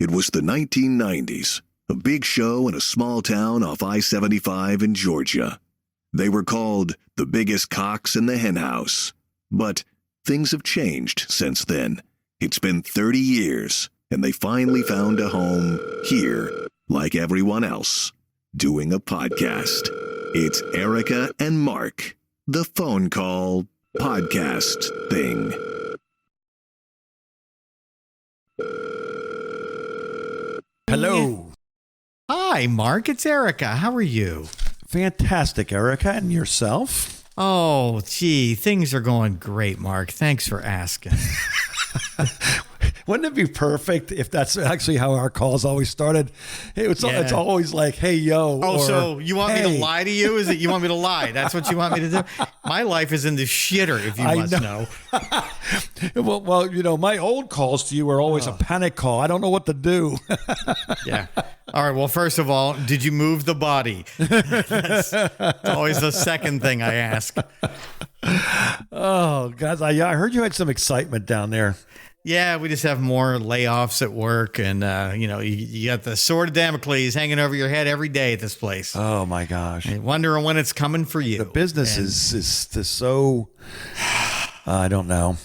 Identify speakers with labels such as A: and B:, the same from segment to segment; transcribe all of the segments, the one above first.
A: It was the 1990s, a big show in a small town off I-75 in Georgia. They were called the biggest cocks in the henhouse. But things have changed since then. It's been 30 years, and they finally found a home here, like everyone else, doing a podcast. It's Erica and Mark, the phone call podcast thing.
B: Hello.
C: Hi, Mark. It's Erica. How are you?
B: Fantastic, Erica. And yourself?
C: Oh, gee, things are going great, Mark. Thanks for asking.
B: Wouldn't it be perfect if that's actually how our calls always started? It's always like, hey, yo.
C: Oh,
B: or,
C: so you want me
B: hey.
C: to lie to you? Is it you want me to lie? That's what you want me to do? My life is in the shitter, if you must know.
B: well, you know, my old calls to you were always a panic call. I don't know what to do.
C: Yeah. All right. Well, first of all, did you move the body? That's always the second thing I ask.
B: Oh, guys, I heard you had some excitement down there.
C: Yeah, we just have more layoffs at work, and you got the sword of Damocles hanging over your head every day at this place.
B: Oh my gosh!
C: And wondering when it's coming for you.
B: The business is so. I don't know.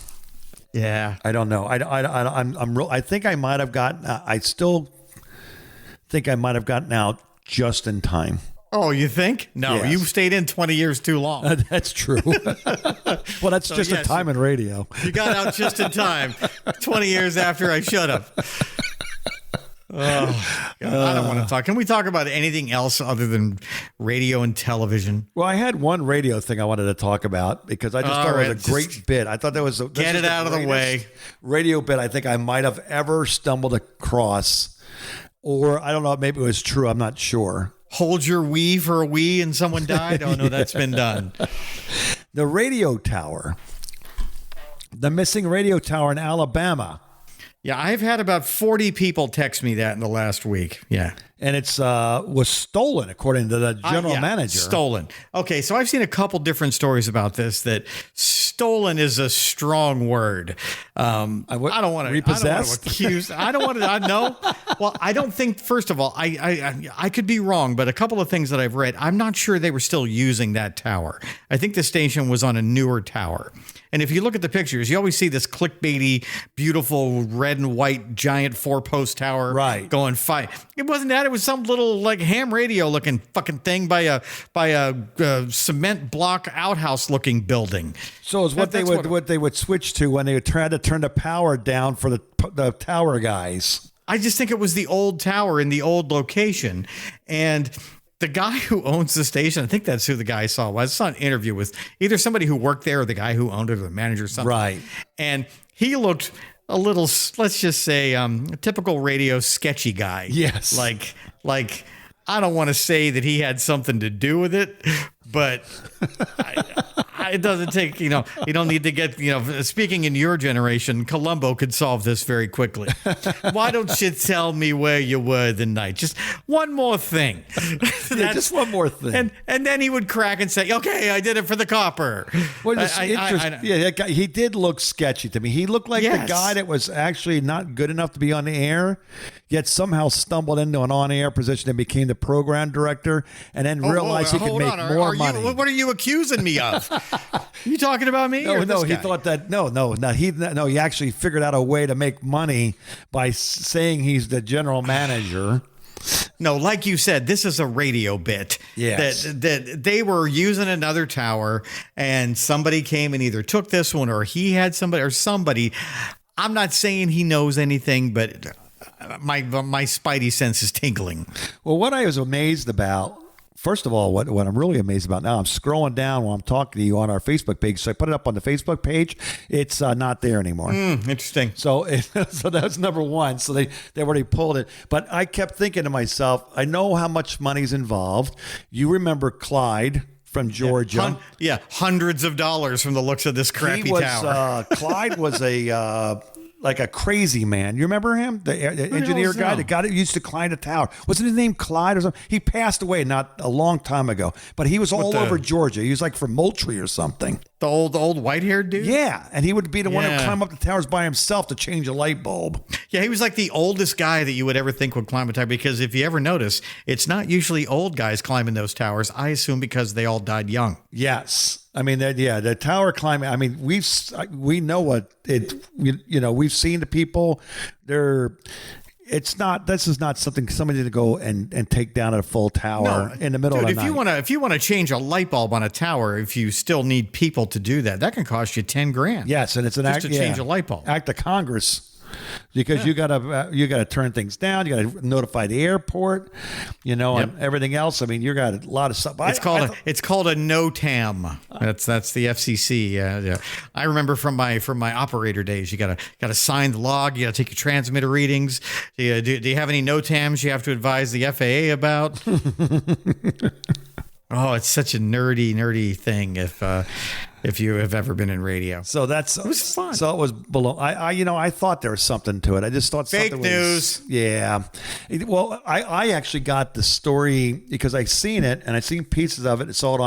C: Yeah,
B: I don't know. I think I might have gotten. I still think I might have gotten out just in time.
C: Oh, you think? No,
B: Yes.
C: you stayed in 20 years too long.
B: That's true. Well, that's just a time in radio.
C: You got out just in time, 20 years after I should have. Oh, God, I don't want to talk. Can we talk about anything else other than radio and television?
B: Well, I had one radio thing I wanted to talk about because I just thought it was a great bit. I thought that was
C: get it out of the way.
B: Radio bit I think I might have ever stumbled across, or I don't know, maybe it was true. I'm not sure.
C: Hold your wee for a wee and someone died? Oh, no, that's been done.
B: The radio tower. The missing radio tower in Alabama.
C: Yeah, I've had about 40 people text me that in the last week. Yeah.
B: And it's was stolen, according to the general manager.
C: Stolen. Okay, so I've seen a couple different stories about this. That stolen is a strong word. I don't want to
B: repossessed.
C: Accuse. I don't want to. No. Well, I don't think. First of all, I could be wrong, but a couple of things that I've read, I'm not sure they were still using that tower. I think the station was on a newer tower. And if you look at the pictures, you always see this clickbaity, beautiful red and white giant 4-post tower,
B: right?
C: Going five. It wasn't that. It was some little like ham radio looking fucking thing by a cement block outhouse looking building.
B: So it's what they would switch to when they tried to turn the power down for the tower guys.
C: I just think it was the old tower in the old location, and the guy who owns the station, I think that's who the guy saw was. I saw an interview with either somebody who worked there or the guy who owned it or the manager or something.
B: Right.
C: And he looked a little, let's just say, a typical radio sketchy guy.
B: Yes.
C: Like I don't want to say that he had something to do with it, but it doesn't take, you don't need to get, speaking in your generation, Columbo could solve this very quickly. Why don't you tell me where you were the night? Just one more thing.
B: Just one more thing.
C: And then he would crack and say, okay, I did it for the copper.
B: Well, he did look sketchy to me. He looked like the guy that was actually not good enough to be on the air, yet somehow stumbled into an on-air position and became the program director, and then realized he could make more money.
C: What are you accusing me of? You talking about me?
B: No, he thought that. He actually figured out a way to make money by saying he's the general manager.
C: No, like you said, this is a radio bit.
B: Yes.
C: That they were using another tower, and somebody came and either took this one or he had somebody. I'm not saying he knows anything, but my spidey sense is tingling.
B: Well, what I was amazed about, first of all, what I'm really amazed about now, I'm scrolling down while I'm talking to you on our Facebook page. So I put it up on the Facebook page. It's not there anymore.
C: Interesting.
B: So that's number one. So they already pulled it. But I kept thinking to myself, I know how much money's involved. You remember Clyde from Georgia.
C: Hundreds of dollars from the looks of this crappy tower.
B: Clyde was like a crazy man. You remember him? The engineer guy, the guy that used to climb the tower. Wasn't his name Clyde or something? He passed away not a long time ago, but he was all over Georgia. He was like from Moultrie or something.
C: The old white-haired dude?
B: Yeah, and he would be the one who
C: Yeah.
B: climb up the towers by himself to change a light bulb.
C: Yeah, he was like the oldest guy that you would ever think would climb a tower, because if you ever notice, it's not usually old guys climbing those towers. I assume because they all died young.
B: Yes. I mean, the tower climbing, I mean, we know what it, we've seen the people. This is not something somebody to go and take down a full tower in the middle of the night.
C: If you want to change a light bulb on a tower, if you still need people to do that, that can cost you $10,000.
B: Yes, and it's an
C: just to change a light bulb.
B: Act of Congress. Because you gotta turn things down. You gotta notify the airport, and everything else. I mean, you got a lot of stuff.
C: It's called a NOTAM. That's the FCC. Yeah. I remember from my operator days. You gotta sign the log. You gotta take your transmitter readings. Do you have any NOTAMs you have to advise the FAA about? Oh, it's such a nerdy thing. If you have ever been in radio.
B: So it was fun. So it was below. I thought there was something to it. I just thought
C: fake
B: something
C: news.
B: Yeah. Well, I actually got the story because I seen it and I seen pieces of it. I saw it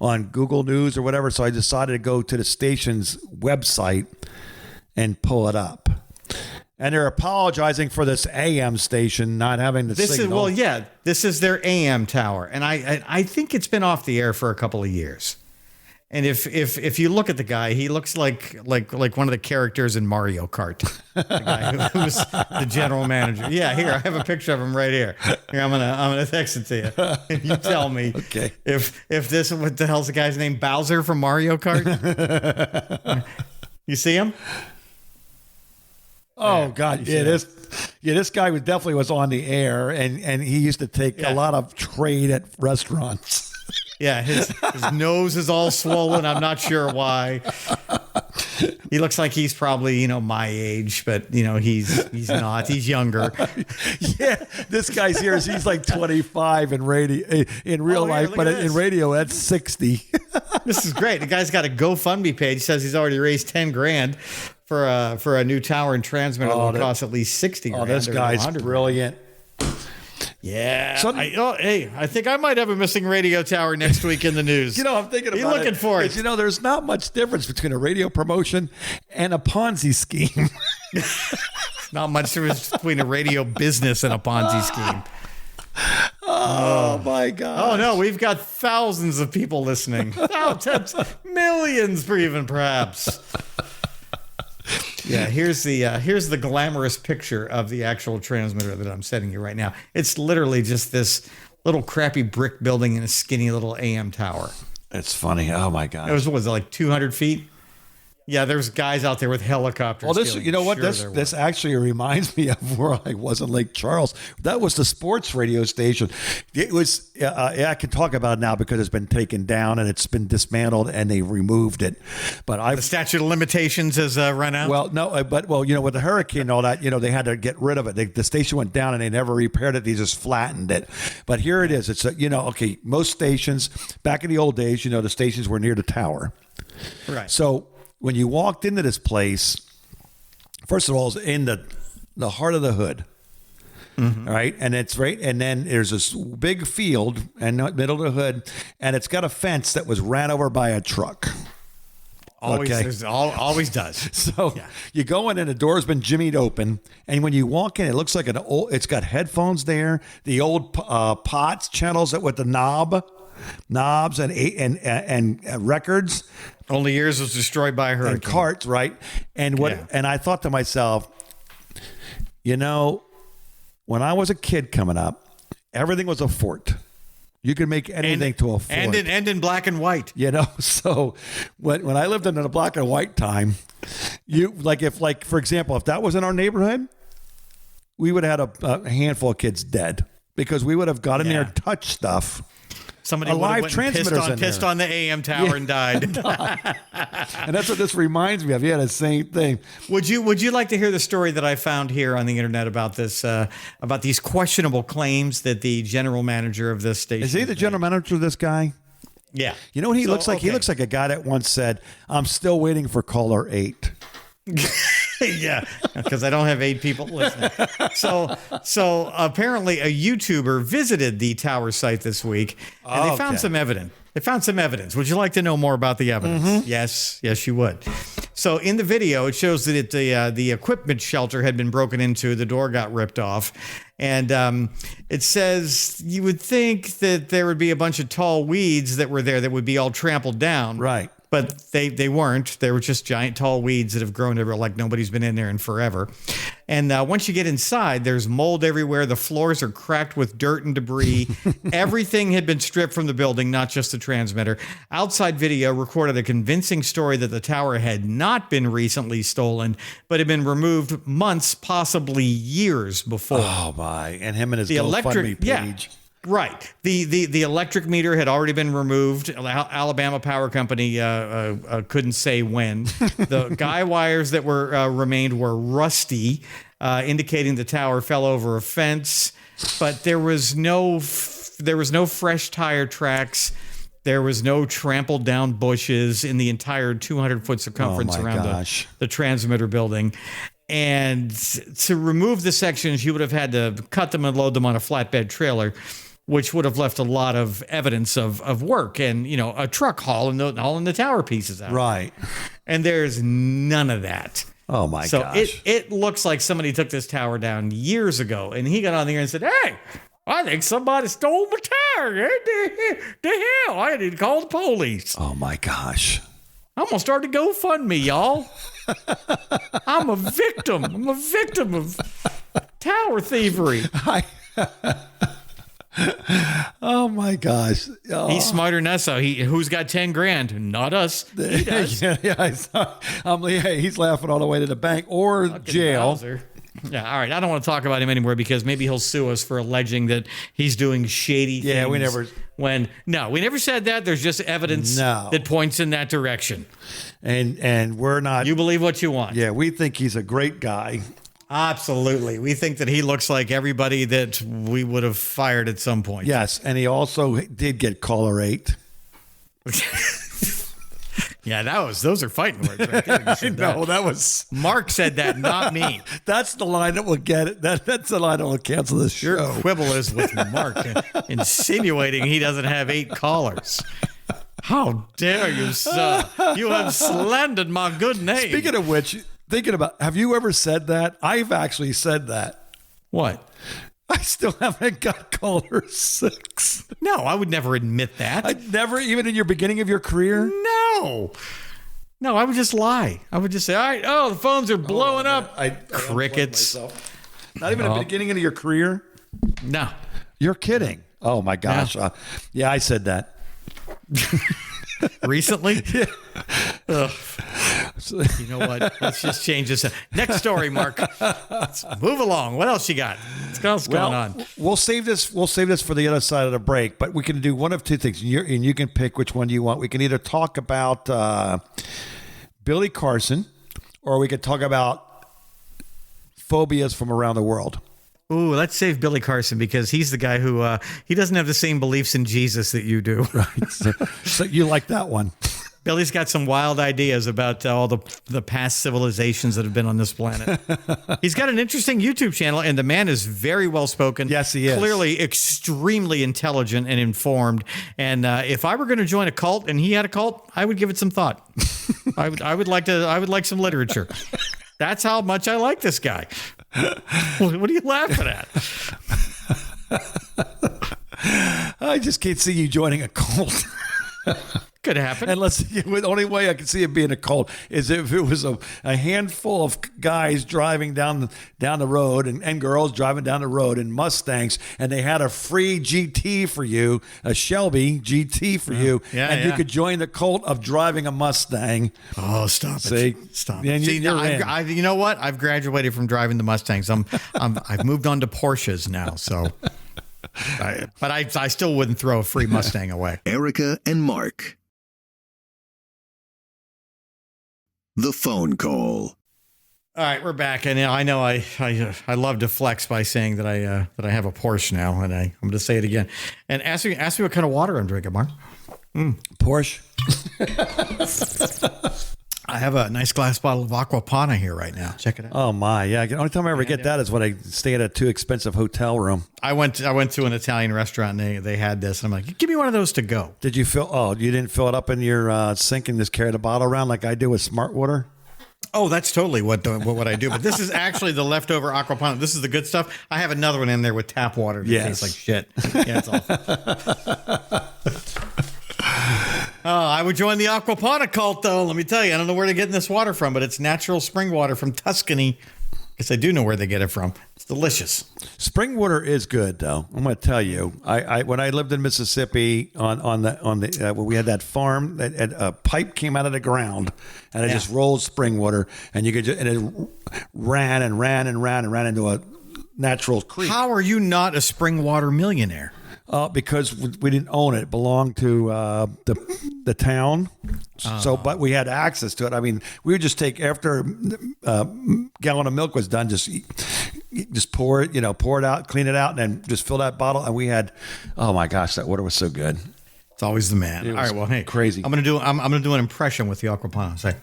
B: on Google News or whatever. So I decided to go to the station's website and pull it up. And they're apologizing for this AM station not having the signal.
C: This is their AM tower, and I think it's been off the air for a couple of years. And if you look at the guy, he looks like one of the characters in Mario Kart. The guy who's the general manager. Yeah, here I have a picture of him right here. Here I'm gonna text it to you. And you tell me if this, what the hell's the guy's name? Bowser from Mario Kart. You see him?
B: Oh God! This guy was on the air, and he used to take a lot of trade at restaurants.
C: Yeah, his nose is all swollen. I'm not sure why. He looks like he's probably my age, but he's not. He's younger.
B: Yeah, this guy's here. He's like 25 in real life, but in radio that's 60.
C: This is great. The guy's got a GoFundMe page. He says he's already raised $10,000 for a new tower and transmitter that will cost at least $60,000.
B: Oh, this guy's brilliant.
C: Yeah. So, I think I might have a missing radio tower next week in the news.
B: I'm thinking about it.
C: You're looking for it.
B: There's not much difference between a radio promotion and a Ponzi scheme.
C: Not much difference between a radio business and a Ponzi scheme.
B: Oh my God.
C: Oh no, we've got thousands of people listening. Thousands, millions even perhaps. Yeah, here's the glamorous picture of the actual transmitter that I'm sending you right now. It's literally just this little crappy brick building and a skinny little AM tower.
B: It's funny. Oh my God.
C: It was like 200 feet? Yeah, there's guys out there with helicopters.
B: Well, this actually reminds me of where I was in Lake Charles. That was the sports radio station. It was, I can talk about it now because it's been taken down and it's been dismantled and they removed it. But the
C: statute of limitations has run out?
B: Well, no, but with the hurricane and all that, they had to get rid of it. The station went down and they never repaired it. They just flattened it. But here it is. It's, most stations, back in the old days, the stations were near the tower.
C: Right.
B: So when you walked into this place, first of all, it's in the heart of the hood, right? And it's right, and then there's this big field in the middle of the hood, and it's got a fence that was ran over by a truck.
C: Always does.
B: So you go in and the door's been jimmied open, and when you walk in, it looks like it's got headphones there, the old POTS channels with the knobs and records.
C: Only yours was destroyed by a hurricane.
B: And carts, right? And and I thought to myself, when I was a kid coming up, everything was a fort. You could make anything to a fort.
C: And in black and white.
B: So when I lived in the black and white time, for example, if that was in our neighborhood, we would have had a handful of kids dead because we would have got in there and touched stuff.
C: Somebody pissed on the AM tower and died.
B: And that's what this reminds me of. Yeah, the same thing.
C: Would you like to hear the story that I found here on the internet about this about these questionable claims that the general manager of this station
B: is he the general manager of this guy?
C: Yeah.
B: You know what he looks like? Okay. He looks like a guy that once said, "I'm still waiting for caller 8."
C: Yeah, because I don't have 8 people listening. So apparently a YouTuber visited the tower site this week, and they found some evidence. They found some evidence. Would you like to know more about the evidence?
B: Mm-hmm.
C: Yes, you would. So in the video, it shows that the equipment shelter had been broken into. The door got ripped off. And it says you would think that there would be a bunch of tall weeds that were there that would be all trampled down.
B: Right.
C: But they weren't. They were just giant tall weeds that have grown everywhere, like nobody's been in there in forever. And once you get inside, there's mold everywhere. The floors are cracked with dirt and debris. Everything had been stripped from the building, not just the transmitter. Outside video recorded a convincing story that the tower had not been recently stolen, but had been removed months, possibly years before.
B: Oh, my. And him and his GoFundMe page.
C: Yeah. Right. The electric meter had already been removed. Alabama Power Company couldn't say when. The guy wires that were remained were rusty, indicating the tower fell over a fence. But there was no fresh tire tracks. There was no trampled down bushes in the entire 200-foot circumference around the transmitter building. And to remove the sections, you would have had to cut them and load them on a flatbed trailer, which would have left a lot of evidence of work and, a truck hauling the tower pieces out.
B: Right.
C: And there's none of that.
B: Oh, my
C: gosh. So it looks like somebody took this tower down years ago, and he got on the air and said, hey, I think somebody stole my tower. The hell? I need to call the police.
B: Oh, my gosh.
C: I'm going to start a GoFundMe, y'all. I'm a victim. I'm a victim of tower thievery.
B: Oh my gosh! Oh.
C: He's smarter than us. So who's got 10 grand? Not us. He does.
B: He's laughing all the way to the bank or
C: Fucking
B: jail.
C: Bowser. Yeah, all right. I don't want to talk about him anymore because maybe he'll sue us for alleging that he's doing shady things.
B: Yeah, we never
C: said that. There's just evidence that points in that direction.
B: And we're not.
C: You believe what you want.
B: Yeah, we think he's a great guy.
C: Absolutely. We think that he looks like everybody that we would have fired at some point.
B: Yes, and he also did get caller 8.
C: Yeah, those are fighting words right there.
B: That was
C: Mark said that, not me.
B: That's the line that will get it. That's the line that will cancel this show.
C: Your quibble is with Mark, insinuating he doesn't have 8 callers. How dare you, sir? You have slandered my good name.
B: Speaking of which, thinking about, have you ever said that? I've actually said that.
C: What?
B: I still haven't got caller 6.
C: No, I would never admit that.
B: I never, even in your beginning of your career?
C: No, I would just lie. I would just say, all right, the phones are blowing up. Crickets.
B: Not even at the beginning of your career?
C: No.
B: You're kidding. Oh, my gosh. Yeah, I said that.
C: Recently? Yeah. You know what? Let's just change this. Next story, Mark. Let's move along. What else you got? What's going on?
B: We'll save this for the other side of the break, but we can do one of two things. And you can pick which one you want. We can either talk about Billy Carson, or we could talk about phobias from around the world.
C: Ooh, let's save Billy Carson because he's the guy who he doesn't have the same beliefs in Jesus that you do.
B: Right. So you like that one.
C: Billy's got some wild ideas about all the past civilizations that have been on this planet. He's got an interesting YouTube channel, and the man is very well spoken.
B: Yes, he is.
C: Clearly extremely intelligent and informed. And if I were going to join a cult and he had a cult, I would give it some thought. I would like some literature. That's how much I like this guy. What are you laughing at?
B: I just can't see you joining a cult.
C: Could happen.
B: Unless the only way I could see it being a cult is if it was a handful of guys driving down the road and girls driving down the road in Mustangs, and they had a free GT for you, a Shelby GT for you, and you could join the cult of driving a Mustang.
C: Oh, stop
B: See?
C: it! Stop
B: it.
C: See, you know what? I've graduated from driving the Mustangs. I've moved on to Porsches now. So, but I still wouldn't throw a free Mustang away.
A: Erica and Mark. The phone call.
C: All right, we're back, and I know I love to flex by saying that I have a Porsche now, and I'm going to say it again. And ask me what kind of water I'm drinking, Mark.
B: Porsche.
C: I have a nice glass bottle of Aquapana here right now. Check it out.
B: Oh my, yeah. The only time I ever get that is when I stay at a too expensive hotel room.
C: I went to an Italian restaurant and they had this. And I'm like, give me one of those to go.
B: Did you fill? Oh, you didn't fill it up in your sink and just carry the bottle around like I do with Smart Water?
C: Oh, that's totally what I do. But this is actually the leftover Aquapana. This is the good stuff. I have another one in there with tap water that tastes like shit. Yeah, it's awful. Oh, I would join the Aquapana cult, though. Let me tell you, I don't know where they're getting this water from, but it's natural spring water from Tuscany. Guess I do know where they get it from. It's delicious.
B: Spring water is good, though. I'm going to tell you. I when I lived in Mississippi on the when we had that farm, that a pipe came out of the ground and it just rolled spring water, and you could just, and it ran into a natural creek.
C: How are you not a spring water millionaire?
B: Because we didn't own it. It belonged to the town. So, but we had access to it. I mean, we would just take, after a gallon of milk was done, just pour it out, clean it out, and then just fill that bottle. And we had, oh my gosh, that water was so good.
C: It's always the man. All right, well, hey,
B: crazy.
C: I'm gonna do an impression with the Aquapana. Say,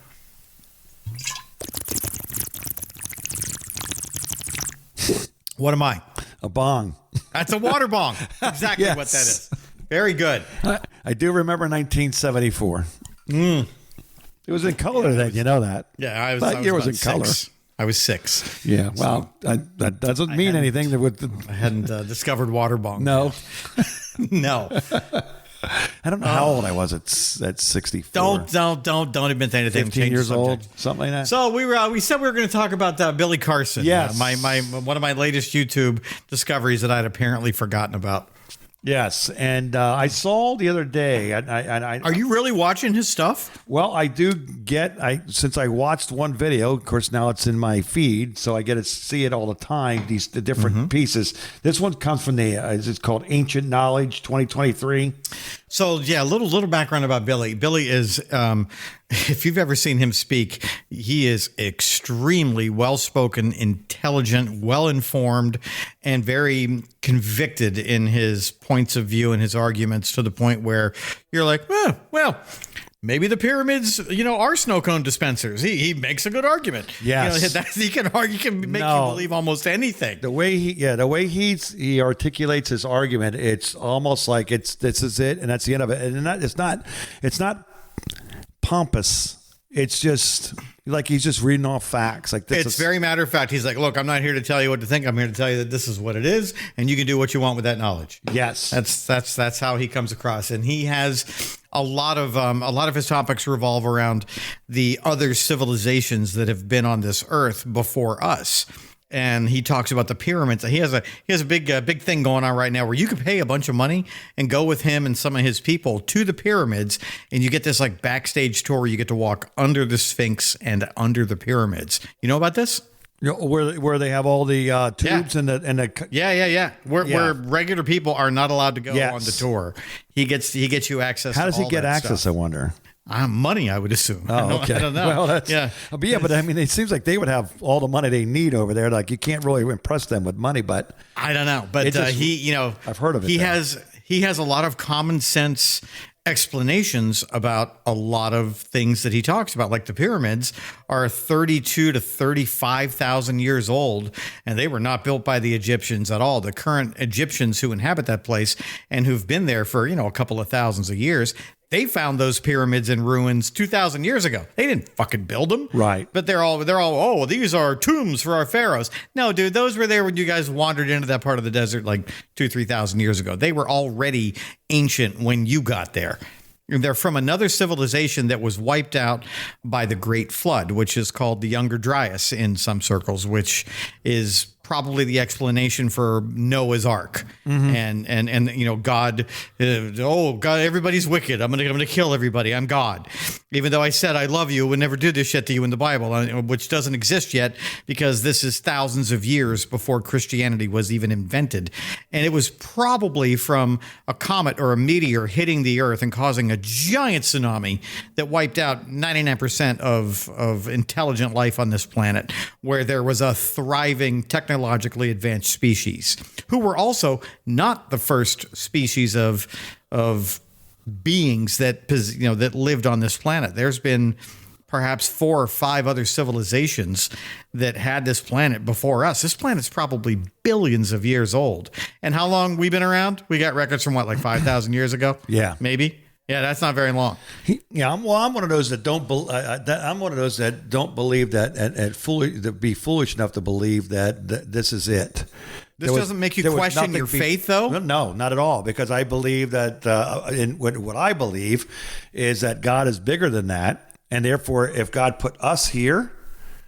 C: what am I?
B: A bong.
C: That's a water bong. Exactly what that is. Very good.
B: I do remember 1974. It was in color then, you know that.
C: Yeah, I was.
B: That year was in color.
C: I was 6.
B: Yeah, well, that doesn't mean anything.
C: I hadn't discovered water bong.
B: No.
C: No.
B: I don't know how old I was at 64.
C: Don't admit to anything.
B: 15 years old, something like that.
C: So we said we were going to talk about Billy Carson.
B: Yes.
C: My one of my latest YouTube discoveries that I'd apparently forgotten about.
B: Yes, and I saw the other day.
C: Are you really watching his stuff?
B: Well, I do since I watched one video. Of course, now it's in my feed, so I get to see it all the time. The different pieces. This one comes from it's called Ancient Knowledge 2023.
C: So yeah, a little background about Billy. Billy is, if you've ever seen him speak, he is extremely well-spoken, intelligent, well-informed, and very convicted in his points of view and his arguments, to the point where you're like, well, maybe the pyramids, are snow cone dispensers. He makes a good argument.
B: Yes,
C: he can make you believe almost anything.
B: The way he articulates his argument, it's almost like this is it, and that's the end of it. And it's not pompous. It's just like he's just reading off facts. Like this.
C: It's very matter of fact. He's like, look, I'm not here to tell you what to think. I'm here to tell you that this is what it is, and you can do what you want with that knowledge.
B: Yes,
C: that's how he comes across, and he has a lot of his topics revolve around the other civilizations that have been on this earth before us. And he talks about the pyramids. He has a big thing going on right now where you can pay a bunch of money and go with him and some of his people to the pyramids, and you get this like backstage tour. You get to walk under the Sphinx and under the pyramids. You know about this?
B: Where they have all the tubes and the
C: where regular people are not allowed to go on the tour. He gets you access.
B: How does
C: to
B: he get access?
C: Stuff.
B: I wonder.
C: Money, I would assume.
B: Oh, okay.
C: I don't know.
B: Well, but I mean, it seems like they would have all the money they need over there. Like you can't really impress them with money, but
C: I don't know. But
B: I've heard of it.
C: He has a lot of common sense explanations about a lot of things that he talks about. Like the pyramids are 32 to 35,000 years old, and they were not built by the Egyptians at all. The current Egyptians who inhabit that place and who've been there for a couple of thousands of years, they found those pyramids in ruins 2,000 years ago. They didn't fucking build them.
B: Right.
C: But they're all, oh, these are tombs for our pharaohs. No, dude, those were there when you guys wandered into that part of the desert like 3,000 years ago. They were already ancient when you got there. They're from another civilization that was wiped out by the Great Flood, which is called the Younger Dryas in some circles, which is probably the explanation for Noah's Ark. And God, God, everybody's wicked. I'm gonna kill everybody. I'm God. Even though I said I love you, would never do this shit to you in the Bible, which doesn't exist yet because this is thousands of years before Christianity was even invented. And it was probably from a comet or a meteor hitting the earth and causing a giant tsunami that wiped out 99% of intelligent life on this planet, where there was a thriving technologically advanced species who were also not the first species of beings that lived on this planet. There's been perhaps 4 or 5 other civilizations that had this planet before us. This planet's probably billions of years old. And how long we been around? We got records from what, like 5,000 years ago?
B: Yeah.
C: Maybe. Yeah, that's not very long.
B: I'm one of those that don't. I'm one of those that don't believe that, and be foolish enough to believe that this is it.
C: This doesn't make you question your faith, though?
B: No, not at all. Because I believe that, what I believe is that God is bigger than that, and therefore, if God put us here,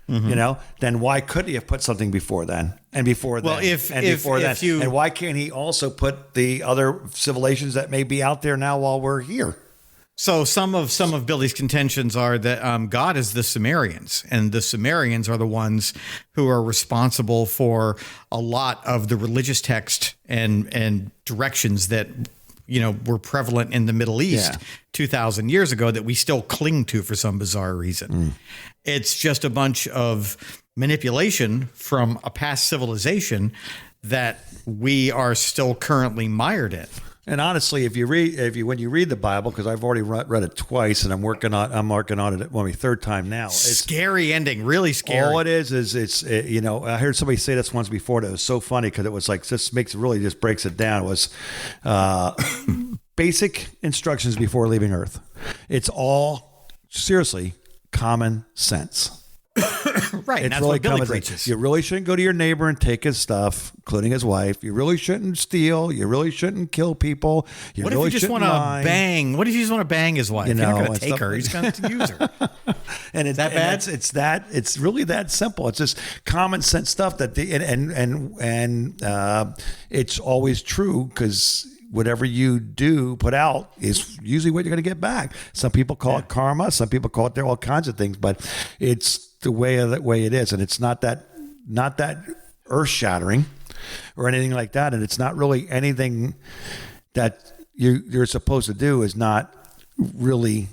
B: then why couldn't He have put something before then? And before then, and why can't He also put the other civilizations that may be out there now while we're here?
C: So some of Billy's contentions are that God is the Sumerians, and the Sumerians are the ones who are responsible for a lot of the religious text and directions that were prevalent in the Middle East 2,000 years ago that we still cling to for some bizarre reason. It's just a bunch of manipulation from a past civilization that we are still currently mired in.
B: And honestly, when you read the Bible, because I've already read it twice, and I'm working on it my third time now. It's
C: scary ending, really scary.
B: All it is it's I heard somebody say this once before that was so funny because it was like just breaks it down. It was basic instructions before leaving Earth. It's all seriously common sense.
C: Right, and
B: it's
C: that's
B: really
C: what Billy preaches.
B: You really shouldn't go to your neighbor and take his stuff, including his wife. You really shouldn't steal. You really shouldn't kill people.
C: What if you just want to bang? What if you just want to bang his wife? You're not going to take her. He's going to use her.
B: And it's that bad. It's really that simple. It's just common sense stuff that it's always true because whatever you put out is usually what you're going to get back. Some people call it karma. Some people call it all kinds of things, but it's the way it is, and it's not that earth shattering or anything like that, and it's not really anything that you're supposed to do. Is not really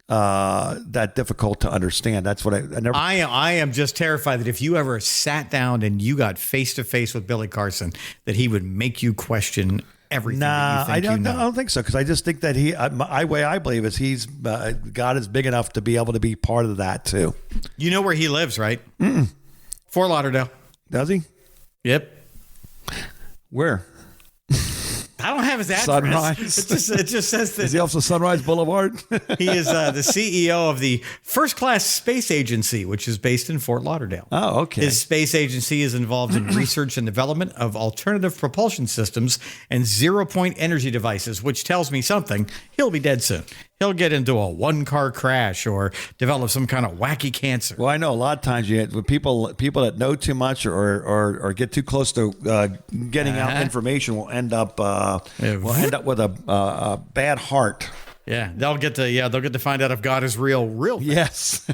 B: that difficult to understand. That's what I
C: am just terrified that if you ever sat down and you got face to face with Billy Carson, that he would make you question everything. That you think
B: I don't think so, because I just think that I believe is God is big enough to be able to be part of that too.
C: You know where he lives, right? Fort Lauderdale.
B: Does he?
C: Yep.
B: Where?
C: I don't have his address.
B: Sunrise.
C: It just says that.
B: Is he also Sunrise Boulevard?
C: He is the CEO of the First Class Space Agency, which is based in Fort Lauderdale.
B: Oh, okay.
C: His space agency is involved in research and development of alternative propulsion systems and zero-point energy devices, which tells me something. He'll be dead soon. He'll get into a one-car crash or develop some kind of wacky cancer.
B: Well, I know a lot of times with people that know too much or get too close to getting out information will end up with a bad heart.
C: Yeah, they'll get to find out if God is real.
B: Yes.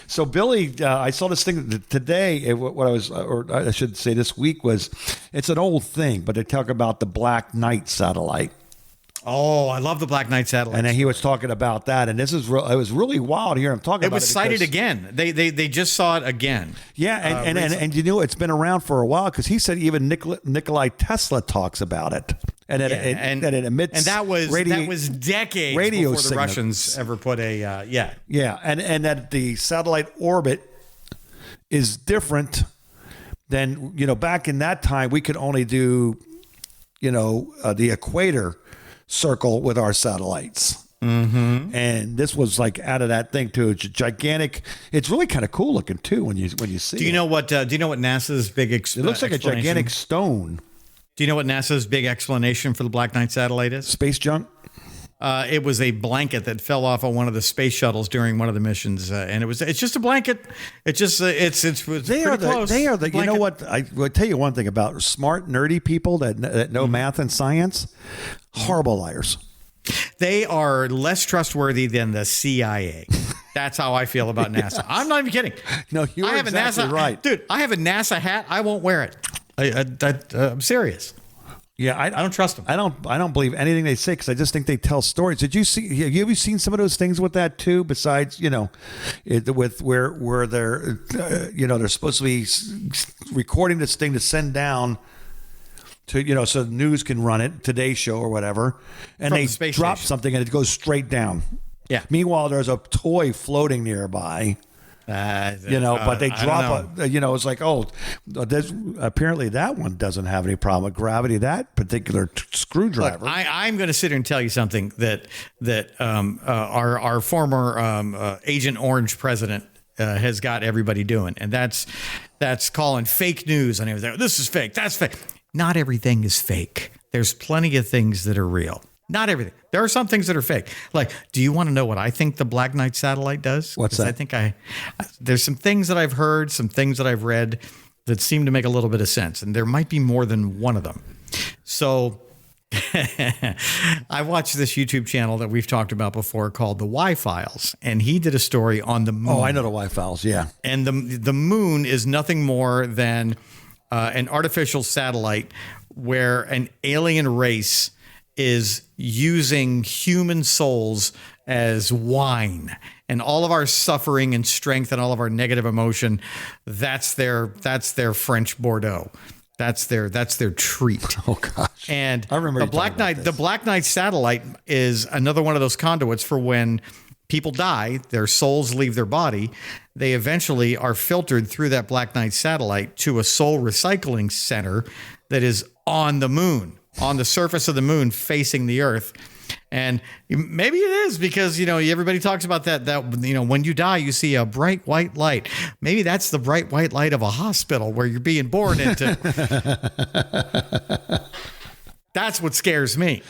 B: So Billy, I saw this thing today. I should say this week it's an old thing, but they talk about the Black Knight satellite.
C: Oh, I love the Black Knight satellite.
B: And then he was talking about that, and it was really wild to hear him talking about it.
C: It was cited again. They just saw it again.
B: Yeah, and it's been around for a while because he said even Nikolai Tesla talks about it, and that it emits.
C: And that was decades
B: radio
C: before the
B: signals.
C: Russians ever put a
B: and that the satellite orbit is different than back in that time we could only do the equator circle with our satellites. Mm-hmm. And this was like out of that thing too. It's gigantic. It's really kind of cool looking too when you see it.
C: Do you know what NASA's big
B: it looks like a gigantic stone.
C: Do you know what NASA's big explanation for the Black Knight satellite is?
B: Space junk?
C: It was a blanket that fell off on one of the space shuttles during one of the missions, and it's just a blanket. It's close.
B: They are the. You know what? I will tell you one thing about smart, nerdy people that know math and science. Horrible liars.
C: They are less trustworthy than the CIA. That's how I feel about NASA. I'm not even kidding.
B: No, you're exactly right,
C: dude. I have a NASA hat. I won't wear it. I'm serious.
B: Yeah, I don't trust them. I don't believe anything they say because I just think they tell stories. Have you seen some of those things with that too? Besides, with where they're they're supposed to be recording this thing to send down to so the news can run it, Today's Show or whatever, and they drop something and it goes straight down.
C: Yeah.
B: Meanwhile, there's a toy floating nearby. But they drop it's like, apparently that one doesn't have any problem with gravity, that particular screwdriver.
C: Look, I'm going to sit here and tell you something that our former Agent Orange president has got everybody doing, and that's calling fake news on everything. This is fake. That's fake. Not everything is fake. There's plenty of things that are real. Not everything. There are some things that are fake. Like, do you want to know what I think the Black Knight satellite does?
B: What's that?
C: I think there's some things that I've heard, some things that I've read that seem to make a little bit of sense. And there might be more than one of them. So I watched this YouTube channel that we've talked about before called the Y-Files. And he did a story on the moon.
B: Oh, I know the Y-Files, yeah.
C: And the moon is nothing more than an artificial satellite where an alien race is using human souls as wine, and all of our suffering and strength and all of our negative emotion, that's their French Bordeaux. That's their treat.
B: Oh gosh.
C: And
B: I remember
C: the Black Knight satellite is another one of those conduits for when people die, their souls leave their body. They eventually are filtered through that Black Knight satellite to a soul recycling center that is on the moon, on the surface of the moon facing the earth. And maybe it is because, everybody talks about that, when you die, you see a bright white light. Maybe that's the bright white light of a hospital where you're being born into. That's what scares me.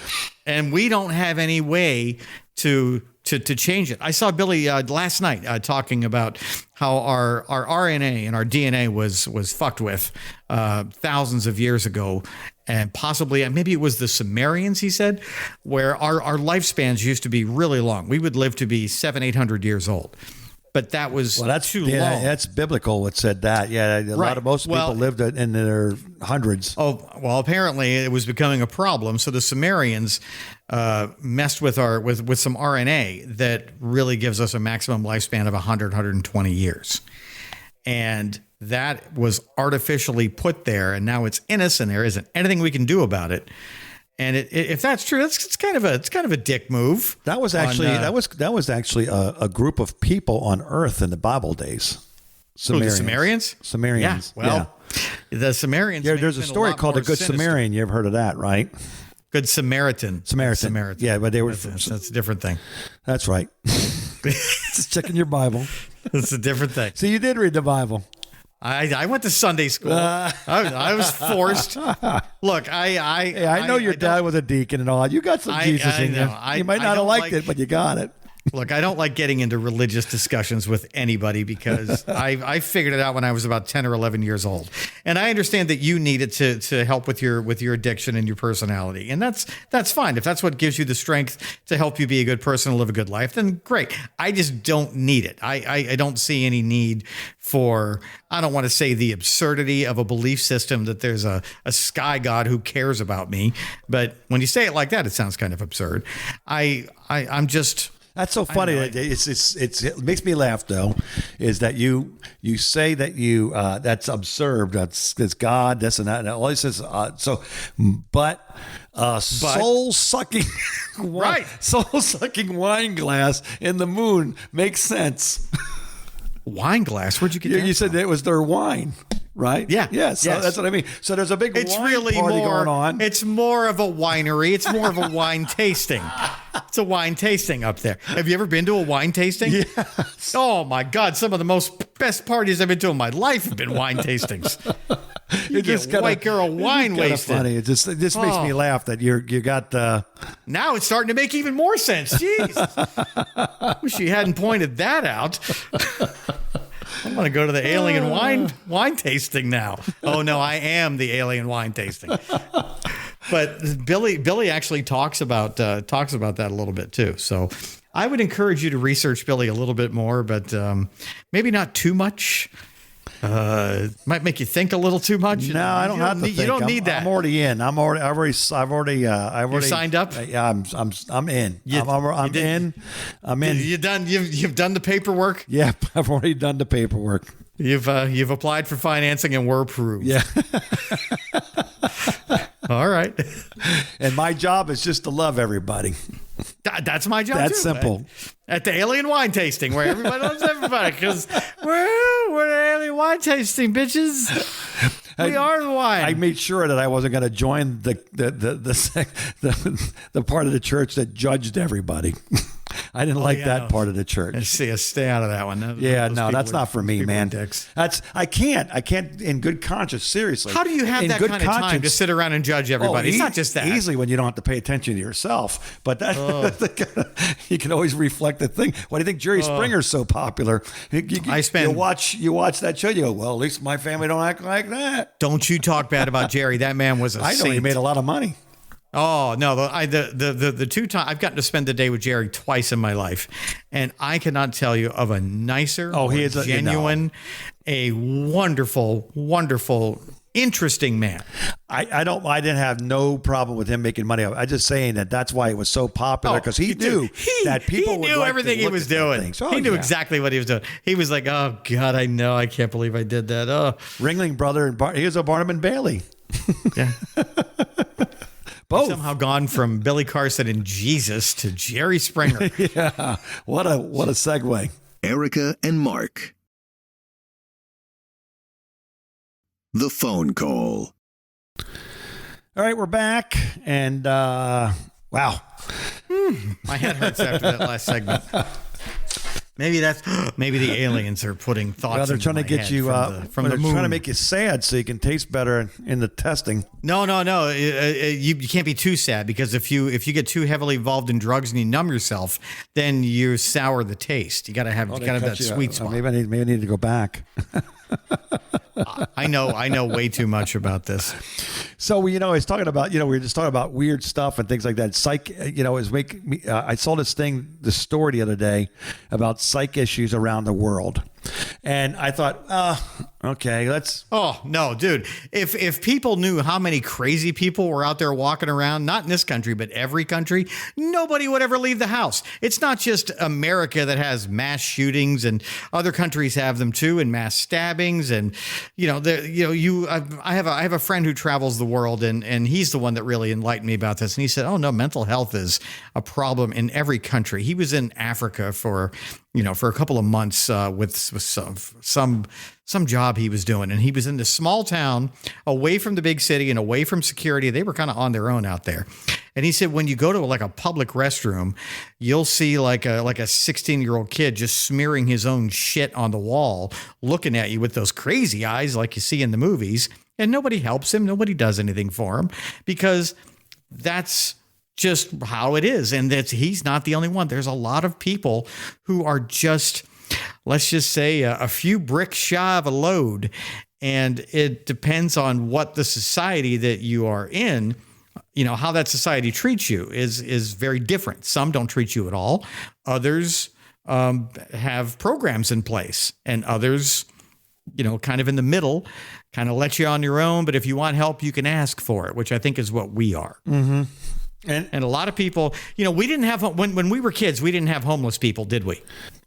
C: And we don't have any way to change it. I saw Billy last night talking about how our RNA and our DNA was fucked with thousands of years ago. And possibly, maybe it was the Sumerians, he said, where our lifespans used to be really long. We would live to be 700-800 years old. But that was too long.
B: That's biblical. It said that. Yeah, most people lived in their hundreds.
C: Oh, well, apparently it was becoming a problem. So the Sumerians messed with with some RNA that really gives us a maximum lifespan of 120 years. And that was artificially put there, and now it's innocent. There isn't anything we can do about it. And if that's true, it's kind of a dick move.
B: That was actually a group of people on Earth in the Bible days.
C: The Sumerians?
B: Sumerians.
C: Yeah. Well, the Sumerians.
B: Yeah, there's a story called The Good Samaritan. You ever heard of that, right?
C: Good Samaritan.
B: Samaritan. Yeah, but they were.
C: That's a different thing.
B: That's right. Just checking your Bible.
C: It's a different thing.
B: So you did read the Bible.
C: I went to Sunday school. I was forced. Look,
B: I know your dad was a deacon and all. You got some Jesus in you. You might not have liked it, but you got it.
C: Look, I don't like getting into religious discussions with anybody because I figured it out when I was about 10 or 11 years old. And I understand that you need it to help with your addiction and your personality. And that's fine. If that's what gives you the strength to help you be a good person and live a good life, then great. I just don't need it. I don't see any need for, I don't want to say the absurdity of a belief system that there's a sky god who cares about me. But when you say it like that, it sounds kind of absurd. I'm just...
B: That's so funny. It makes me laugh though, is that you say that that's absurd. That's God, this and that. And all he says soul sucking,
C: right?
B: Soul sucking wine glass in the moon makes sense.
C: Wine glass? Where'd you get that?
B: You said it was their wine. Right?
C: Yeah.
B: Yes. So that's what I mean. So there's a big wine party going on.
C: It's more of a winery. It's more of a wine tasting. It's a wine tasting up there. Have you ever been to a wine tasting?
B: Yes.
C: Oh my God. Some of the best parties I've been to in my life have been wine tastings. You get white girl wine wasted.
B: Funny. It just makes me laugh that you got.
C: Now it's starting to make even more sense. Jeez. Wish you hadn't pointed that out. I'm going to go to the alien wine tasting now. Oh no, I am the alien wine tasting. But Billy actually talks about that a little bit too. So I would encourage you to research Billy a little bit more, but maybe not too much. Might make you think a little too much.
B: No, I don't have to think.
C: You don't need that.
B: I'm already in. I've already
C: You're signed up?
B: Yeah, I'm in. I'm in.
C: You've done the paperwork?
B: Yep, I've already done the paperwork.
C: You've applied for financing and were approved.
B: Yeah.
C: All right.
B: And my job is just to love everybody.
C: That's my job.
B: That's
C: too,
B: simple.
C: At the alien wine tasting, where everybody loves everybody, because we're the alien wine tasting bitches. We are the wine.
B: I made sure that I wasn't going to join the part of the church that judged everybody. I didn't like that part of the church.
C: Stay out of that one.
B: That's not for me, man. I can't in good conscience. Seriously,
C: how do you have that kind of time to sit around and judge everybody? It's not just that.
B: Easily when you don't have to pay attention to yourself, but that you can always reflect the thing. Why do you think Jerry Springer's so popular? You watch that show. You go, well, at least my family don't act like that.
C: Don't you talk bad about Jerry? That man was a saint.
B: I know he made a lot of money.
C: Oh no! The two times I've gotten to spend the day with Jerry twice in my life, and I cannot tell you of a nicer,
B: he is
C: genuine, a wonderful, wonderful, interesting man.
B: I didn't have no problem with him making money. I just saying that's why it was so popular, because he knew that people
C: knew everything he was doing. He knew exactly what he was doing. He was like, "Oh God, I know. I can't believe I did that." Oh,
B: Ringling brother, he was a Barnum and Bailey.
C: Yeah.
B: Both.
C: Somehow gone from Billy Carson and Jesus to Jerry Springer.
B: Yeah. What a segue.
A: Erica and Mark. The phone call.
B: All right, we're back. And, wow.
C: My head hurts after that last segment. Maybe the aliens are putting thoughts.
B: Well, they're trying to get you from the moon. Trying to make you sad so you can taste better in the testing.
C: No. You can't be too sad, because if you get too heavily involved in drugs and you numb yourself, then you sour the taste. You got to have that sweet spot.
B: Maybe I need to go back.
C: I know way too much about this.
B: So I was talking about, we were just talking about weird stuff and things like that. Psych, is making me. I saw this story the other day about psych issues around the world, and I thought, okay, let's.
C: Oh no, dude! If people knew how many crazy people were out there walking around, not in this country, but every country, nobody would ever leave the house. It's not just America that has mass shootings, and other countries have them too, and mass stabbings, and I have a friend who travels the world, and he's the one that really enlightened me about this. And he said, "Oh no, mental health is a problem in every country." He was in Africa for a couple of months with some job he was doing, and he was in this small town away from the big city and away from security. They were kind of on their own out there. And he said, when you go to like a public restroom, you'll see like a 16-year-old kid just smearing his own shit on the wall, looking at you with those crazy eyes like you see in the movies, and nobody helps him. Nobody does anything for him, because that's just how it is. And he's not the only one. There's a lot of people who are just, let's just say, a few bricks shy of a load. And it depends on what the society that you are in, how that society treats you is very different. Some don't treat you at all. Others have programs in place, and others, kind of in the middle, kind of let you on your own. But if you want help, you can ask for it, which I think is what we are.
B: Mm-hmm.
C: And a lot of people, we didn't have, when we were kids, we didn't have homeless people, did we?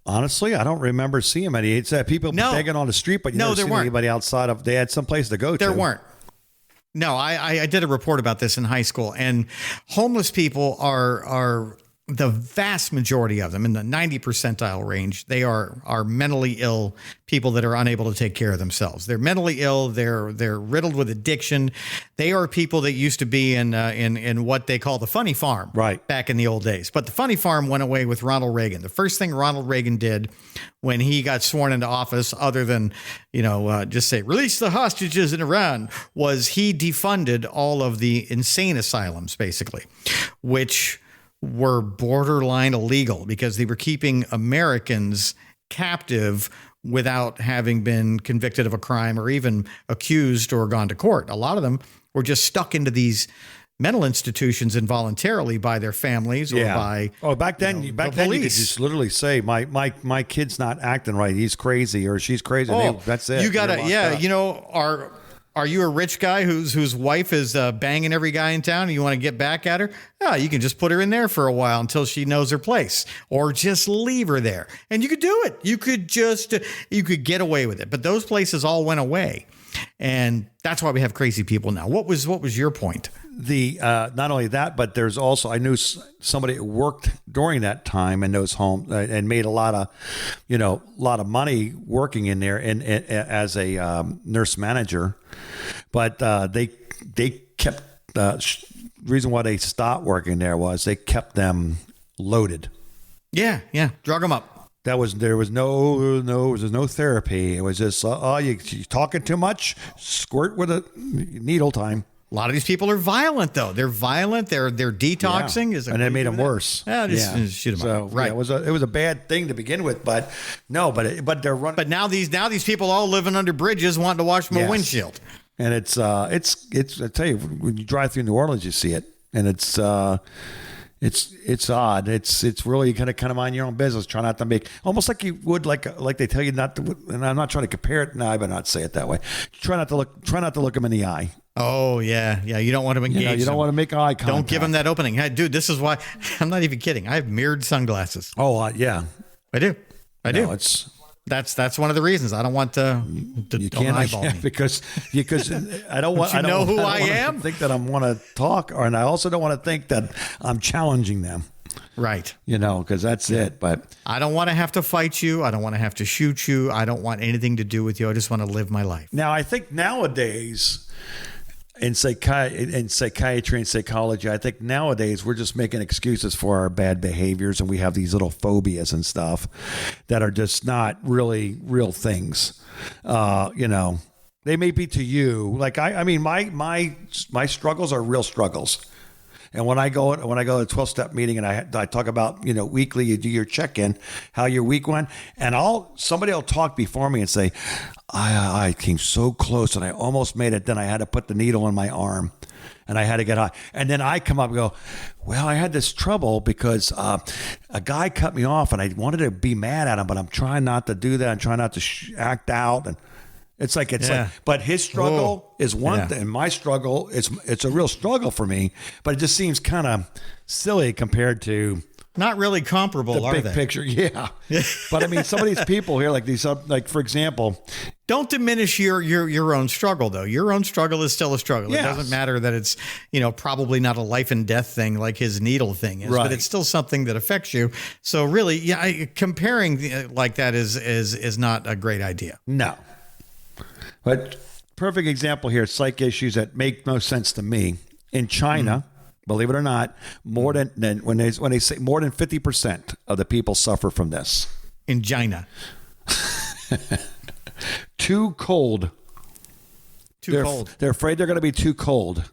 B: Honestly, I don't remember seeing many. It's people begging on the street, but you never seen anybody outside of, they had some place to go to.
C: There weren't. No, I did a report about this in high school, and homeless people are the vast majority of them, in the 90 percentile range, they are mentally ill people that are unable to take care of themselves. They're mentally ill. They're riddled with addiction. They are people that used to be in what they call the funny farm,
B: right,
C: back in the old days. But the funny farm went away with Ronald Reagan. The first thing Ronald Reagan did when he got sworn into office, other than just say release the hostages in Iran, was he defunded all of the insane asylums, basically, which were borderline illegal because they were keeping Americans captive without having been convicted of a crime or even accused or gone to court. A lot of them were just stuck into these mental institutions involuntarily by their families or by
B: back then you could just literally say my kid's not acting right, he's crazy or she's crazy. That's it.
C: You gotta Are you a rich guy whose wife is banging every guy in town and you want to get back at her? You can just put her in there for a while until she knows her place, or just leave her there. And you could do it. You could get away with it. But those places all went away. And that's why we have crazy people now. What was your point?
B: Not only that, but there's also, I knew somebody who worked during that time in those homes and made a lot of money working in there and as a nurse manager, but they kept reason why they stopped working there was they kept them loaded.
C: Yeah, drug them up.
B: There was no therapy. It was just you talking too much, squirt with a needle time.
C: A lot of these people are violent, though. They're violent. They're detoxing.
B: Yeah. And it made them worse.
C: Yeah, just shoot them up. Right.
B: Yeah, it was a bad thing to begin with, but they're running.
C: But now these people all living under bridges wanting to wash my windshield.
B: And it's I tell you, when you drive through New Orleans, you see it, and it's odd. It's really kind of mind your own business. Try not to make almost like you would like they tell you not to. And I'm not trying to compare it. No, I better not say it that way. Try not to look them in the eye.
C: Oh yeah. You don't want to engage.
B: You don't want to make eye contact.
C: Don't give them that opening. Hey, dude, this is why I'm not even kidding. I have mirrored sunglasses.
B: Oh yeah,
C: I do.
B: No,
C: that's one of the reasons I don't want to
B: you can't eyeball me because I don't want.
C: I don't know who I am.
B: Think that I want to talk, and I also don't want to think that I'm challenging them.
C: Right.
B: Because that's it. But
C: I don't want to have to fight you. I don't want to have to shoot you. I don't want anything to do with you. I just want to live my life.
B: Now, I think nowadays in psychiatry and psychology, I think nowadays we're just making excuses for our bad behaviors, and we have these little phobias and stuff that are just not really real things. They may be to you. Like I mean, my struggles are real struggles. And when I go to a 12-step meeting and I talk about, weekly, you do your check-in, how your week went, and somebody will talk before me and say, I came so close and I almost made it. Then I had to put the needle in my arm and I had to get high. And then I come up and go, well, I had this trouble because a guy cut me off and I wanted to be mad at him, but I'm trying not to do that. I'm trying not to act out. And it's like, but his struggle is one thing. My struggle, it's a real struggle for me, but it just seems kind of silly compared to
C: not really comparable,
B: the big picture. Yeah. But I mean, some of these people here, like for example,
C: don't diminish your own struggle though. Your own struggle is still a struggle. Yes. It doesn't matter that it's, probably not a life and death thing like his needle thing is, right. But it's still something that affects you. So really, comparing like that is not a great idea.
B: No. But perfect example here, psych issues that make no sense to me. In China, believe it or not, more than when they say more than 50% of the people suffer from this.
C: In China.
B: Too cold. They're afraid they're going to be too cold.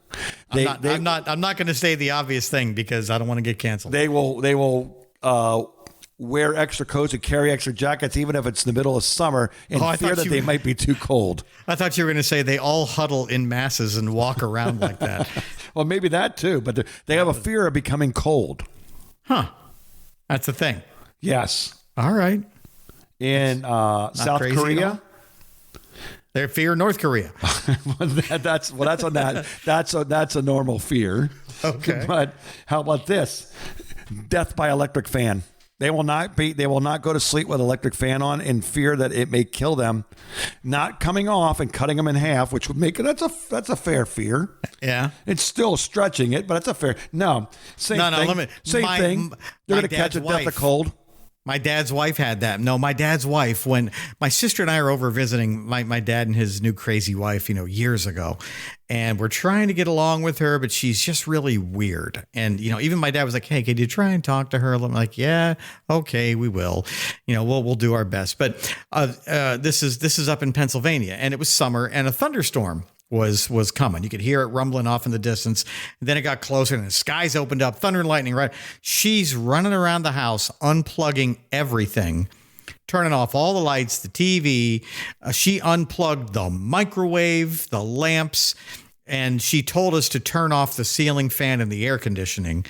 C: I'm not going to say the obvious thing because I don't want to get canceled.
B: They will wear extra coats and carry extra jackets, even if it's in the middle of summer, in fear that they might be too cold.
C: I thought you were going to say they all huddle in masses and walk around like that.
B: Well, maybe that too, but they have a fear of becoming cold.
C: Huh. That's the thing.
B: Yes.
C: All right.
B: In South Korea.
C: They fear North Korea.
B: That's on that. That's a normal fear.
C: Okay.
B: But how about this? Death by electric fan. They will not go to sleep with an electric fan on in fear that it may kill them. Not coming off and cutting them in half, which would make it that's a fair fear.
C: Yeah.
B: It's still stretching it, but it's a fair. No. Same thing. Same thing. They're going to catch a death of cold.
C: My dad's wife had that. No, my dad's wife, when my sister and I are over visiting my dad and his new crazy wife, years ago, and we're trying to get along with her, but she's just really weird. And, even my dad was like, hey, could you try and talk to her? I'm like, yeah, okay, we will. We'll do our best. But this is up in Pennsylvania, and it was summer, and a thunderstorm was coming. You could hear it rumbling off in the distance. And then it got closer and the skies opened up, thunder and lightning, right? She's running around the house, unplugging everything, turning off all the lights, the TV. She unplugged the microwave, the lamps, and she told us to turn off the ceiling fan and the air conditioning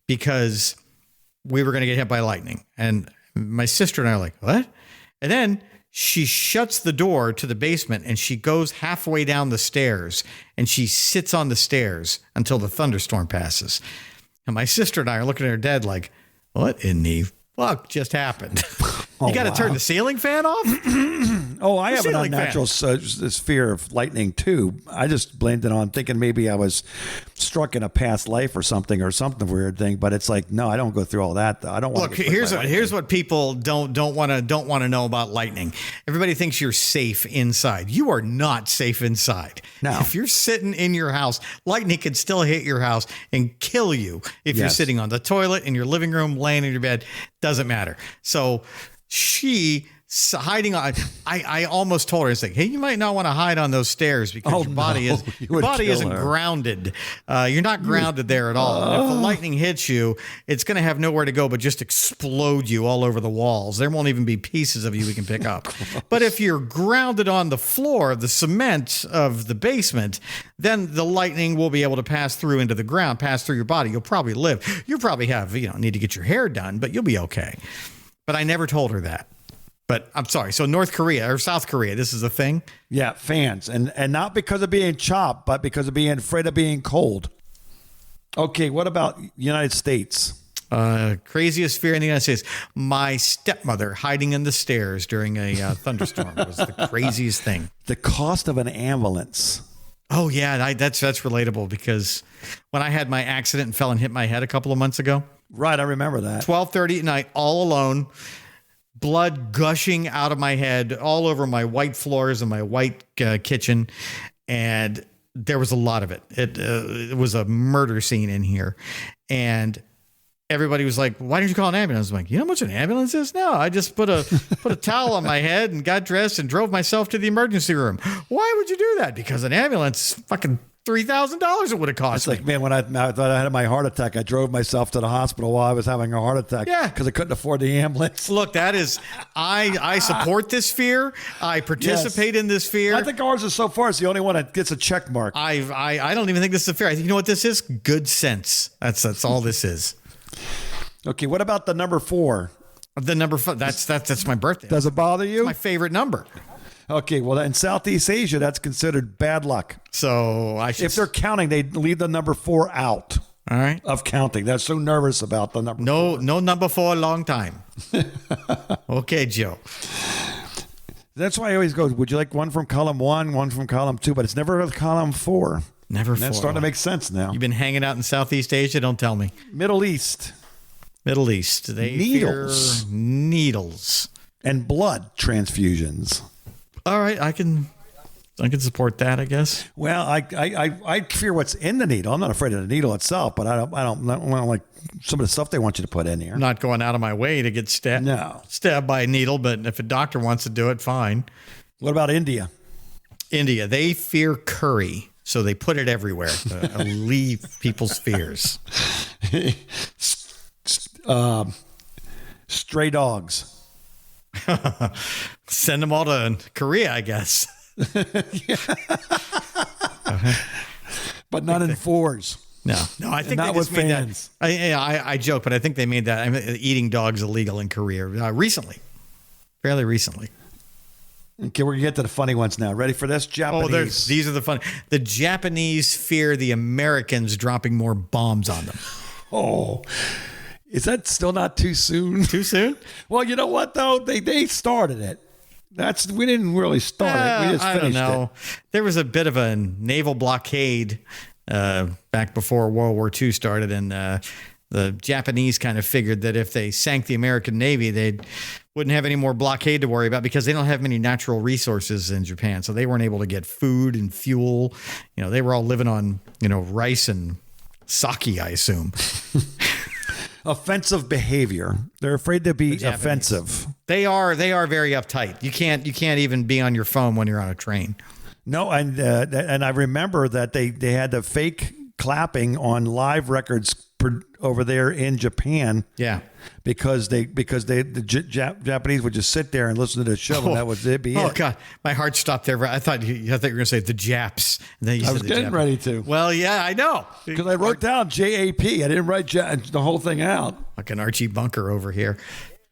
C: because we were going to get hit by lightning. And my sister and I are like, what? And then she shuts the door to the basement and she goes halfway down the stairs and she sits on the stairs until the thunderstorm passes. And my sister and I are looking at her dad like, what in the fuck just happened? You got to turn the ceiling fan off?
B: Oh, I have an unnatural this fear of lightning too. I just blamed it on thinking maybe I was struck in a past life or something weird thing. But it's like, no, I don't go through all that. Though. I don't want.
C: Look, here's what people don't want to know about lightning. Everybody thinks you're safe inside. You are not safe inside.
B: No.
C: If you're sitting in your house, lightning can still hit your house and kill you. If you're sitting on the toilet in your living room, laying in your bed, doesn't matter. So she hiding on. I almost told her, I was like, hey, you might not want to hide on those stairs because your body isn't grounded. You're not grounded there at all. And if the lightning hits you, it's going to have nowhere to go but just explode you all over the walls. There won't even be pieces of you we can pick up. But if you're grounded on the floor, the cement of the basement, then the lightning will be able to pass through into the ground, pass through your body. You'll probably live. You'll probably have, need to get your hair done, but you'll be okay. But I never told her that. But I'm sorry. So North Korea or South Korea, this is a thing?
B: Yeah, fans. And not because of being chopped, but because of being afraid of being cold. Okay, what about United States?
C: Craziest fear in the United States. My stepmother hiding in the stairs during a thunderstorm was the craziest thing.
B: The cost of an ambulance.
C: Oh, yeah, that's relatable because when I had my accident and fell and hit my head a couple of months ago.
B: Right, I remember that.
C: 12:30 at night, all alone. Blood gushing out of my head all over my white floors and my white kitchen. And there was a lot of it. It was a murder scene in here. And everybody was like, why didn't you call an ambulance? I'm like, you know how much an ambulance is? No, I just put a towel on my head and got dressed and drove myself to the emergency room. Why would you do that? Because an ambulance fucking $3,000 it would have cost.
B: It's like, man, when I thought I had my heart attack, I drove myself to the hospital while I was having a heart attack.
C: Yeah,
B: because I couldn't afford the ambulance.
C: Look, that is, I support this fear. I participate in this fear.
B: I think ours is so far it's the only one that gets a check mark.
C: I don't even think this is a fear. I think, you know what this is? Good sense. That's all this is.
B: Okay, what about the number 4?
C: The number 4. That's my birthday.
B: Does it bother you?
C: It's my favorite number.
B: Okay, well, in Southeast Asia, that's considered bad luck.
C: So
B: if they're counting, they leave the number 4 out.
C: All right.
B: Of counting. They're so nervous about the number 4.
C: No number 4 a long time. Okay, Joe.
B: That's why I always go, would you like one from column 1, one from column 2? But it's never column 4.
C: Never 4.
B: That's starting to make sense now.
C: You've been hanging out in Southeast Asia? Don't tell me.
B: Middle East.
C: They fear needles.
B: And blood transfusions.
C: All right, I can support that, I guess.
B: Well, I fear what's in the needle. I'm not afraid of the needle itself, but I don't like some of the stuff they want you to put in here.
C: I'm not going out of my way to get stabbed.
B: No.
C: Stabbed by a needle, but if a doctor wants to do it, fine.
B: What about India?
C: India, they fear curry, so they put it everywhere to alleviate people's fears.
B: Stray dogs.
C: Send them all to Korea, I guess.
B: But not in 4s.
C: No, I think
B: not
C: they just
B: with
C: made
B: fans.
C: that. I joke, but I think they made that eating dogs illegal in Korea recently, fairly recently.
B: Okay, we're gonna get to the funny ones now. Ready for this? Japanese.
C: These are the funny. The Japanese fear the Americans dropping more bombs on them.
B: Oh. Is that still not too soon?
C: Too soon?
B: Well, you know what though? They started it. We didn't really start it. We just finished
C: I don't know.
B: it.
C: There was a bit of a naval blockade back before World War II started, and the Japanese kind of figured that if they sank the American Navy, they wouldn't have any more blockade to worry about because they don't have many natural resources in Japan. So they weren't able to get food and fuel. They were all living on, rice and sake, I assume.
B: Offensive behavior. They're afraid to be offensive.
C: They are very uptight. You can't even be on your phone when you're on a train.
B: No, and I remember that they had the fake clapping on live records over there in Japan.
C: Yeah,
B: because the Japanese would just sit there and listen to the show, and that was it.
C: Oh God, my heart stopped there. I thought you were going to say the Japs. And then
B: I was getting ready to.
C: Well, yeah, I know
B: because I wrote down JAP. I didn't write the whole thing out.
C: Like an Archie Bunker over here.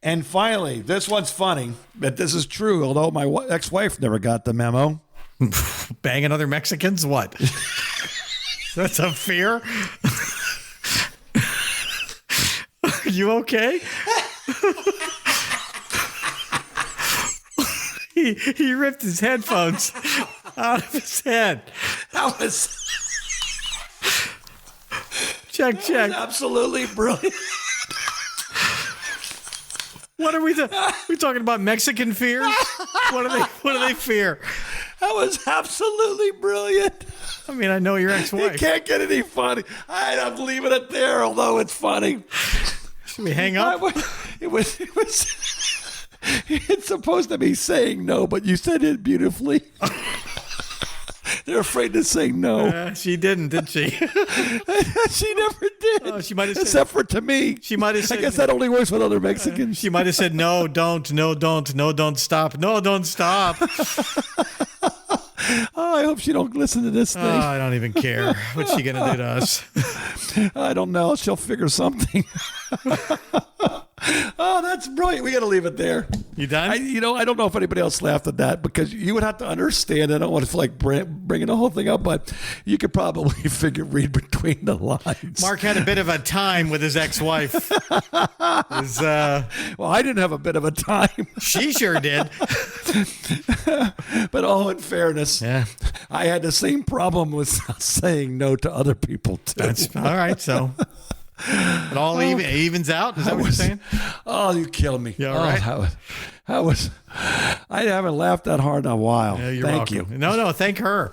B: And finally, this one's funny, but this is true. Although my ex-wife never got the memo.
C: Banging other Mexicans? What? That's a fear. Are you okay? he ripped his headphones out of his head.
B: That was
C: Check.
B: absolutely brilliant.
C: What are we talking about? Mexican fears? What do they fear?
B: That was absolutely brilliant.
C: I mean, I know your ex-wife.
B: It can't get any funny. I'm leaving it there, although it's funny.
C: Should we hang up?
B: It was. It's supposed to be saying no, but you said it beautifully. They're afraid to say no.
C: She didn't, did she?
B: She never did.
C: Oh, she might have
B: except for to me.
C: She might have said.
B: I guess that only works with other Mexicans.
C: She might have said no, don't, no, don't, no, don't stop, no, don't stop.
B: Oh, I hope she don't listen to this thing.
C: Oh, I don't even care. What's she gonna do to us?
B: I don't know. She'll figure something. Oh, that's brilliant. We got to leave it there.
C: You done?
B: I don't know if anybody else laughed at that because you would have to understand. I don't want to feel like bringing the whole thing up, but you could probably read between the lines.
C: Mark had a bit of a time with his ex-wife.
B: Well, I didn't have a bit of a time.
C: She sure did.
B: But in fairness,
C: yeah,
B: I had the same problem with saying no to other people too.
C: That's all right. So it all evens out. Is that what you're saying?
B: Oh, you killed me.
C: Yeah, all right.
B: I haven't laughed that hard in a while.
C: Yeah,
B: Thank you.
C: No, thank her.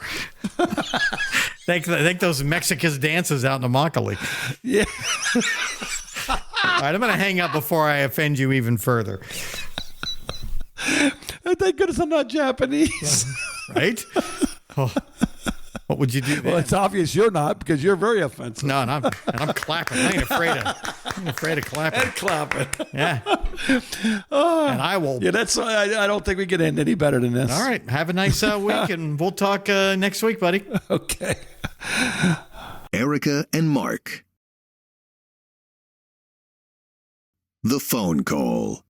C: thank those Mexican dances out in Immokalee.
B: Yeah.
C: All right, I'm going to hang up before I offend you even further.
B: Thank goodness I'm not Japanese.
C: Right? Oh, what would you do then?
B: Well, it's obvious you're not because you're very offensive.
C: No, and I'm clapping. I ain't afraid of clapping.
B: And clapping.
C: Yeah. And I will.
B: Yeah, that's. I don't think we can end any better than this.
C: All right. Have a nice week, and we'll talk next week, buddy.
B: Okay.
A: Erica and Mark. The phone call.